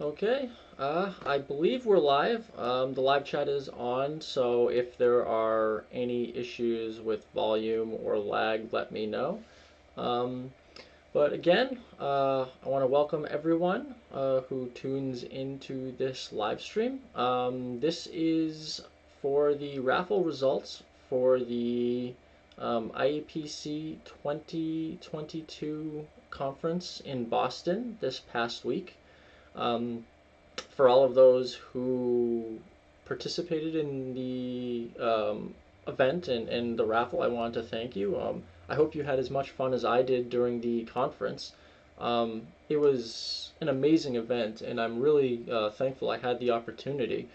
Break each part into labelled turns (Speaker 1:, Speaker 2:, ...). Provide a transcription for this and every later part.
Speaker 1: Okay, I believe we're live. The live chat is on, so if there are any issues with volume or lag, let me know. Um, but again, I want to welcome everyone who tunes into this live stream. This is for the raffle results for the IEPC 2022 conference in Boston this past week. Um, for all of those who participated in the event and the raffle, I wanted to thank you. I hope you had as much fun as I did during the conference. It was an amazing event, and I'm really thankful I had the opportunity.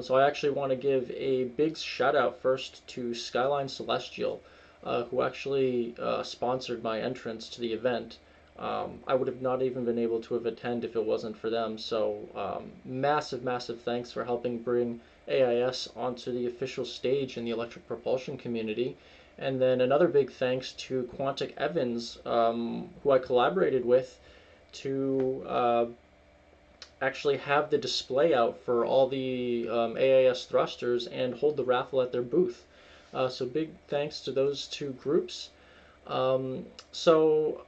Speaker 1: So I actually want to give a big shout out first to Skyline Celestial, who actually sponsored my entrance to the event. I would have not even been able to have attended if it wasn't for them. So massive, massive thanks for helping bring AIS onto the official stage in the electric propulsion community. And then another big thanks to Quantic Evans, who I collaborated with to actually have the display out for all the AIS thrusters and hold the raffle at their booth. So big thanks to those two groups. So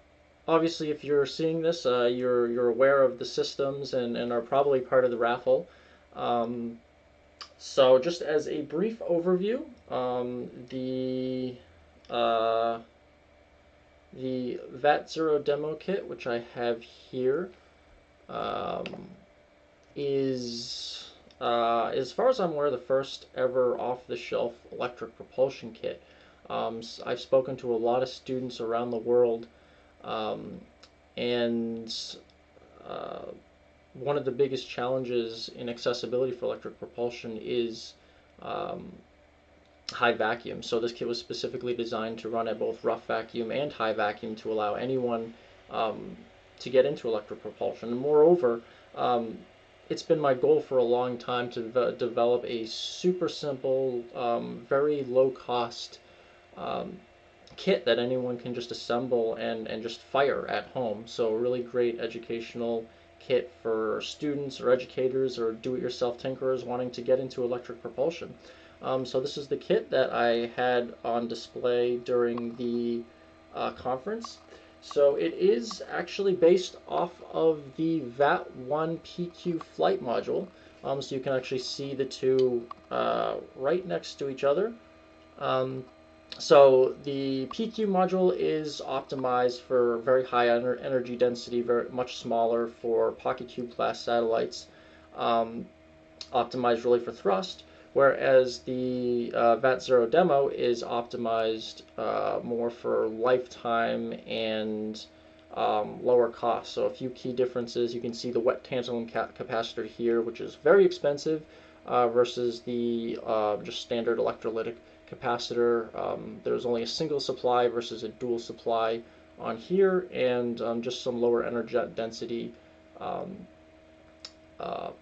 Speaker 1: obviously, if you're seeing this, you're aware of the systems and are probably part of the raffle. So just as a brief overview, uh, the VAT0 demo kit, which I have here, um, is, as far as I'm aware, the first ever off-the-shelf electric propulsion kit. I've spoken to a lot of students around the world, um, and uh, one of the biggest challenges in accessibility for electric propulsion is um, high vacuum. So this kit was specifically designed to run at both rough vacuum and high vacuum to allow anyone um, to get into electric propulsion. And moreover, um, it's been my goal for a long time to develop a super simple, very low cost um, kit that anyone can just assemble and just fire at home. So a really great educational kit for students or educators or do-it-yourself tinkerers wanting to get into electric propulsion. So this is the kit that I had on display during the conference. So it is actually based off of the VAT1 PQ flight module. So you can actually see the two right next to each other. So the PQ module is optimized for very high energy density, very much smaller for Pocket Cube class satellites, optimized really for thrust, whereas the VAT0 demo is optimized more for lifetime and lower cost. So a few key differences. You can see the wet tantalum capacitor here, which is very expensive, versus the just standard electrolytic capacitor. There's only a single supply versus a dual supply on here, and just some lower energy density um,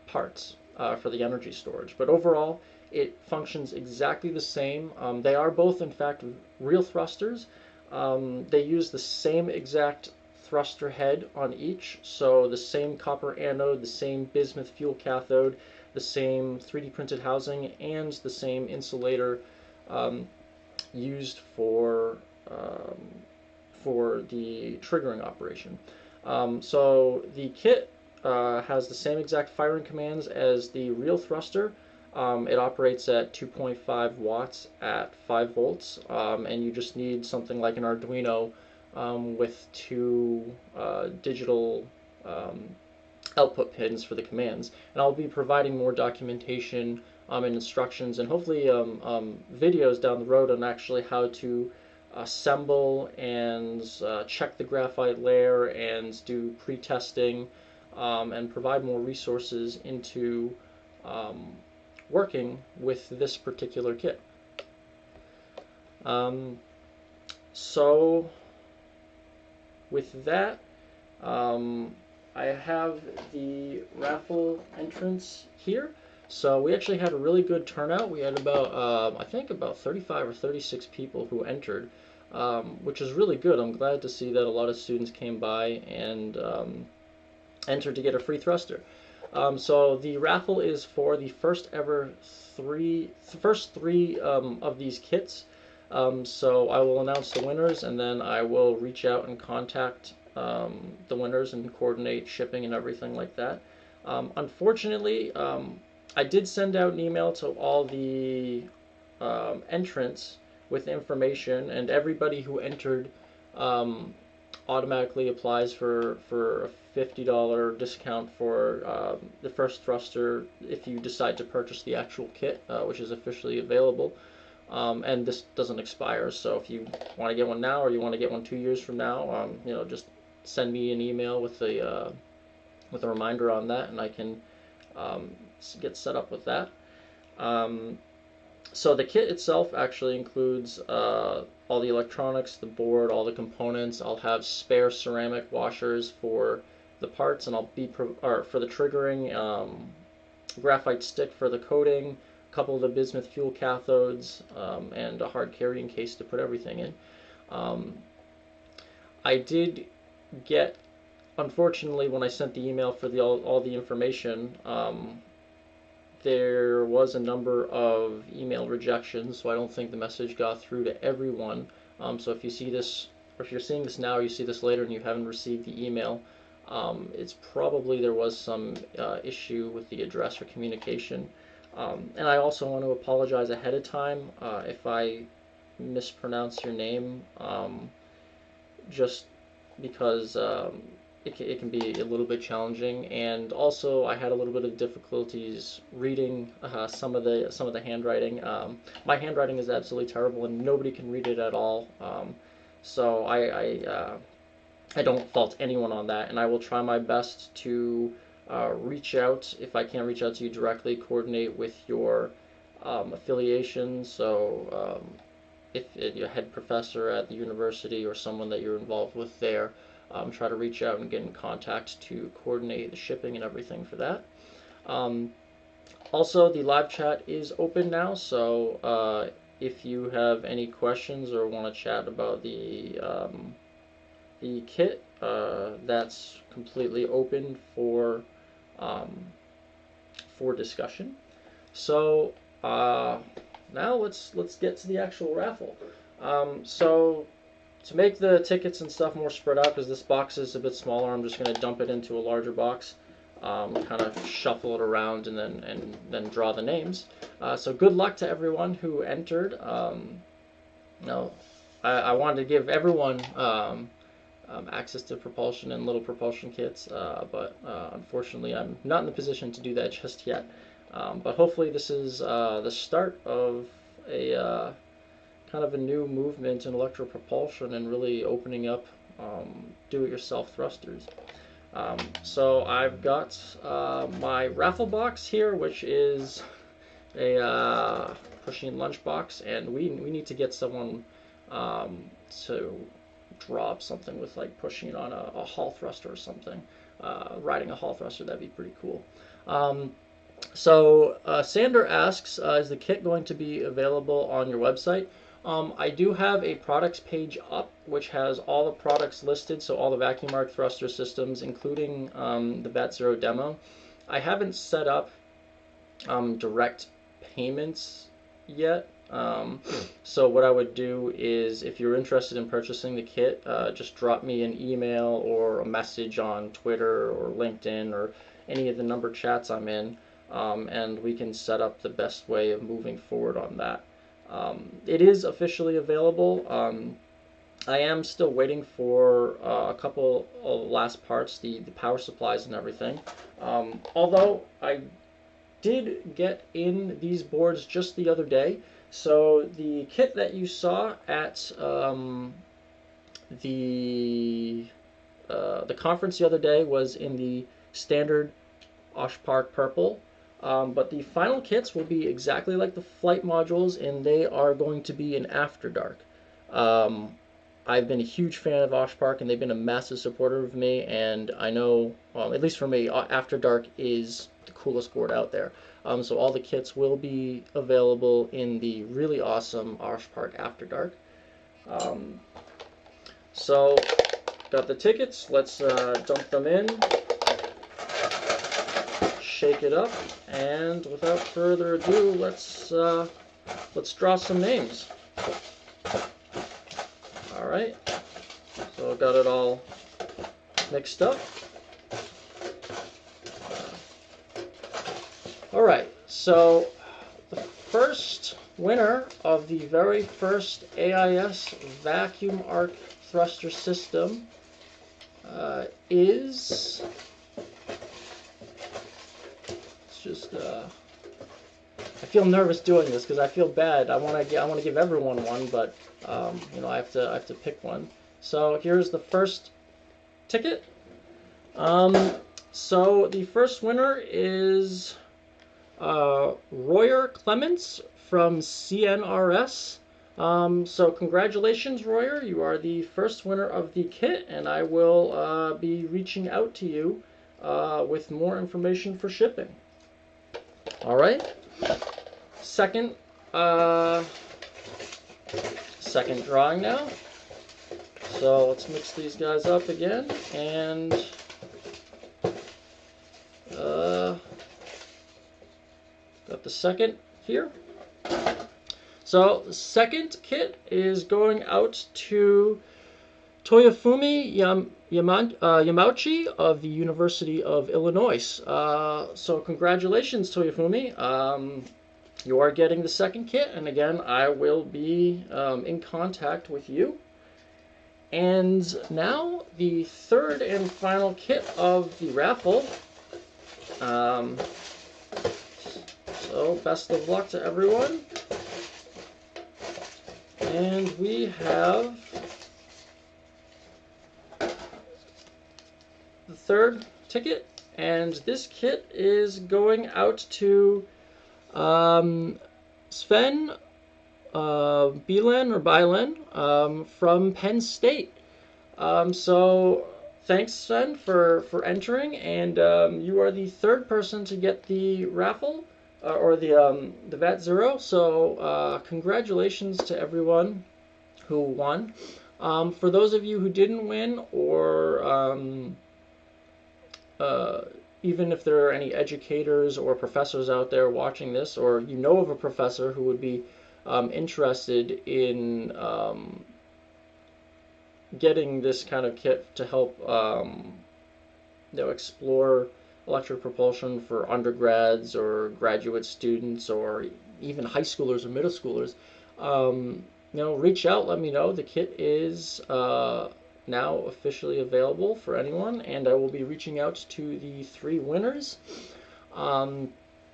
Speaker 1: parts for the energy storage. But overall, it functions exactly the same. They are both, in fact, real thrusters. They use the same exact thruster head on each, so the same copper anode, the same bismuth fuel cathode, the same 3D printed housing, and the same insulator used for the triggering operation. So the kit has the same exact firing commands as the real thruster. It operates at 2.5 watts at 5 volts, and you just need something like an Arduino with two digital output pins for the commands. And I'll be providing more documentation and instructions and hopefully videos down the road on actually how to assemble and check the graphite layer and do pre-testing and provide more resources into working with this particular kit. So with that, I have the raffle entrance here. So we actually had a really good turnout. We had about, I think about 35 or 36 people who entered, which is really good. I'm glad to see that a lot of students came by and entered to get a free thruster. So the raffle is for the first three of these kits. So I will announce the winners, and then I will reach out and contact the winners and coordinate shipping and everything like that. Unfortunately, I did send out an email to all the entrants with information, and everybody who entered automatically applies for a $50 discount for the first thruster if you decide to purchase the actual kit, which is officially available. And this doesn't expire, so if you want to get one now or you want to get one 2 years from now, just send me an email with a reminder on that, and I can get set up with that. So the kit itself actually includes all the electronics, the board, all the components. I'll have spare ceramic washers for the parts, and I'll be for the triggering, graphite stick for the coating, a couple of the bismuth fuel cathodes, and a hard carrying case to put everything in. I did get, unfortunately, when I sent the email for all the information, there was a number of email rejections, so I don't think the message got through to everyone. So if you see this, or if you're seeing this now, or you see this later and you haven't received the email, it's probably there was some issue with the address or communication. And I also want to apologize ahead of time if I mispronounce your name, just because it can be a little bit challenging, and also I had a little bit of difficulties reading some of the handwriting. My handwriting is absolutely terrible, and nobody can read it at all. So I don't fault anyone on that, and I will try my best to reach out, if I can't reach out to you directly, coordinate with your affiliation. So if your head professor at the university or someone that you're involved with there, try to reach out and get in contact to coordinate the shipping and everything for that. Also, the live chat is open now, so if you have any questions or want to chat about the kit, that's completely open for discussion. So now let's get to the actual raffle. So to make the tickets and stuff more spread out, because this box is a bit smaller, I'm just going to dump it into a larger box, kind of shuffle it around, and then draw the names. So good luck to everyone who entered. I wanted to give everyone access to propulsion and little propulsion kits, but unfortunately I'm not in the position to do that just yet. But hopefully this is the start of a kind of a new movement in electropropulsion and really opening up do-it-yourself thrusters. So I've got my raffle box here, which is a pushing lunchbox, and we need to get someone to draw up something with like pushing it on a hall thruster or something. Riding a hall thruster, that'd be pretty cool. So Sander asks, is the kit going to be available on your website? I do have a products page up, which has all the products listed, so all the vacuum arc thruster systems, including the VAT0-DEMO. I haven't set up direct payments yet. So what I would do is, if you're interested in purchasing the kit, just drop me an email or a message on Twitter or LinkedIn or any of the number chats I'm in, and we can set up the best way of moving forward on that. It is officially available. I am still waiting for a couple of last parts, the power supplies and everything. Although I did get in these boards just the other day. So the kit that you saw at the conference the other day was in the standard Oshpark purple. But the final kits will be exactly like the flight modules, and they are going to be in After Dark. I've been a huge fan of Oshpark, and they've been a massive supporter of me, and I know, at least for me, After Dark is the coolest board out there. So all the kits will be available in the really awesome Oshpark After Dark. So, got the tickets. Let's dump them in. shake it up, and without further ado, let's draw some names. All right, so I've got it all mixed up. All right, so the first winner of the very first AIS vacuum arc thruster system is, it's just, I feel nervous doing this because I feel bad. I want to give everyone one, but you know, I have to pick one. So here's the first ticket. So the first winner is Royer Clements from CNRS. So congratulations, Royer. You are the first winner of the kit, and I will be reaching out to you with more information for shipping. All right. Second drawing now. So let's mix these guys up again, and got the second here. So the second kit is going out to Toyofumi Yamauchi of the University of Illinois. So congratulations, Toyofumi. You are getting the second kit, and again, I will be in contact with you. And now the third and final kit of the raffle. So best of luck to everyone. And we have the third ticket, and this kit is going out to Sven Bilen from Penn State. So thanks, Sven, for entering, and you are the third person to get the raffle or the VAT0. So congratulations to everyone who won. For those of you who didn't win, or even if there are any educators or professors out there watching this, or you know of a professor who would be interested in getting this kind of kit to help you know, explore electric propulsion for undergrads or graduate students, or even high schoolers or middle schoolers, you know, reach out, let me know. The kit is now officially available for anyone, and I will be reaching out to the 3 winners.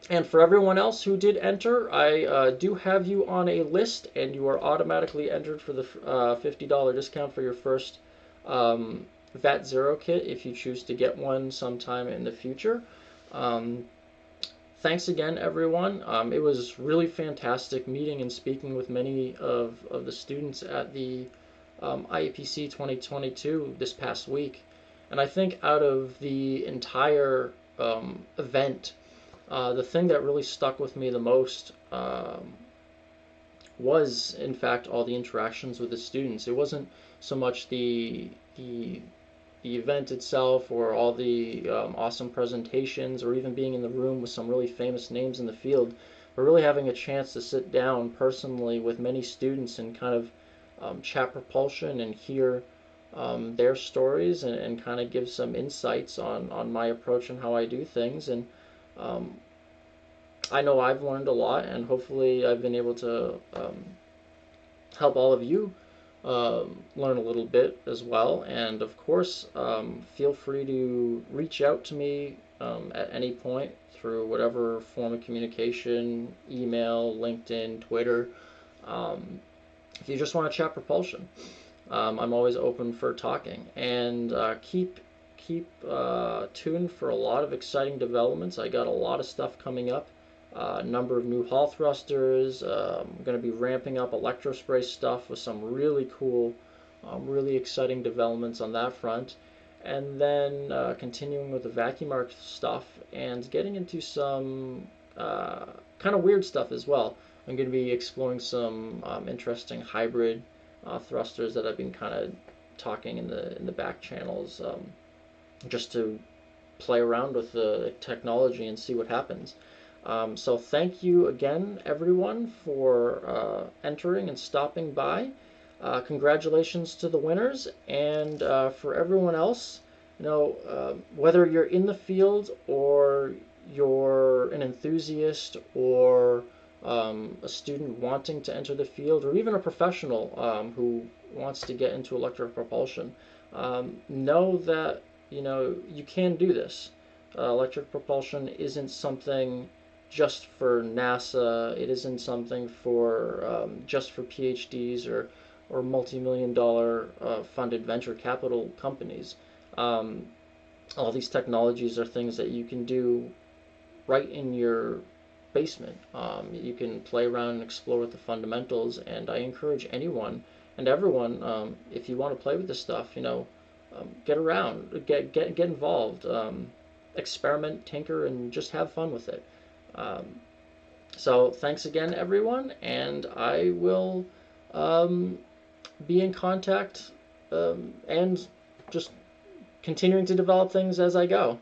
Speaker 1: And for everyone else who did enter, I do have you on a list, and you are automatically entered for the $50 discount for your first VAT0 kit if you choose to get one sometime in the future. Thanks again, everyone. It was really fantastic meeting and speaking with many of the students at the IEPC 2022 this past week. And I think out of the entire event, the thing that really stuck with me the most was, in fact, all the interactions with the students. It wasn't so much the event itself, or all the awesome presentations, or even being in the room with some really famous names in the field, but really having a chance to sit down personally with many students and kind of chat propulsion and hear their stories, and kind of give some insights on my approach and how I do things. And I know I've learned a lot, and hopefully I've been able to help all of you learn a little bit as well. And of course, feel free to reach out to me at any point through whatever form of communication, email, LinkedIn, Twitter, if you just want to chat propulsion. I'm always open for talking, and keep tuned for a lot of exciting developments. I got a lot of stuff coming up. A number of new hall thrusters. I'm going to be ramping up electrospray stuff with some really cool, really exciting developments on that front. And then continuing with the vacuum arc stuff and getting into some kind of weird stuff as well. I'm going to be exploring some interesting hybrid thrusters that I've been kind of talking in the back channels, just to play around with the technology and see what happens. So thank you again, everyone, for entering and stopping by. Congratulations to the winners, and for everyone else, whether you're in the field or you're an enthusiast or a student wanting to enter the field, or even a professional who wants to get into electric propulsion, know that you can do this. Electric propulsion isn't something just for NASA. It isn't something for just for PhDs or multi-million-dollar funded venture capital companies. All these technologies are things that you can do right in your basement. You can play around and explore with the fundamentals, and I encourage anyone and everyone, if you want to play with this stuff, get around, get involved, experiment, tinker, and just have fun with it. So thanks again, everyone, and I will be in contact and just continuing to develop things as I go.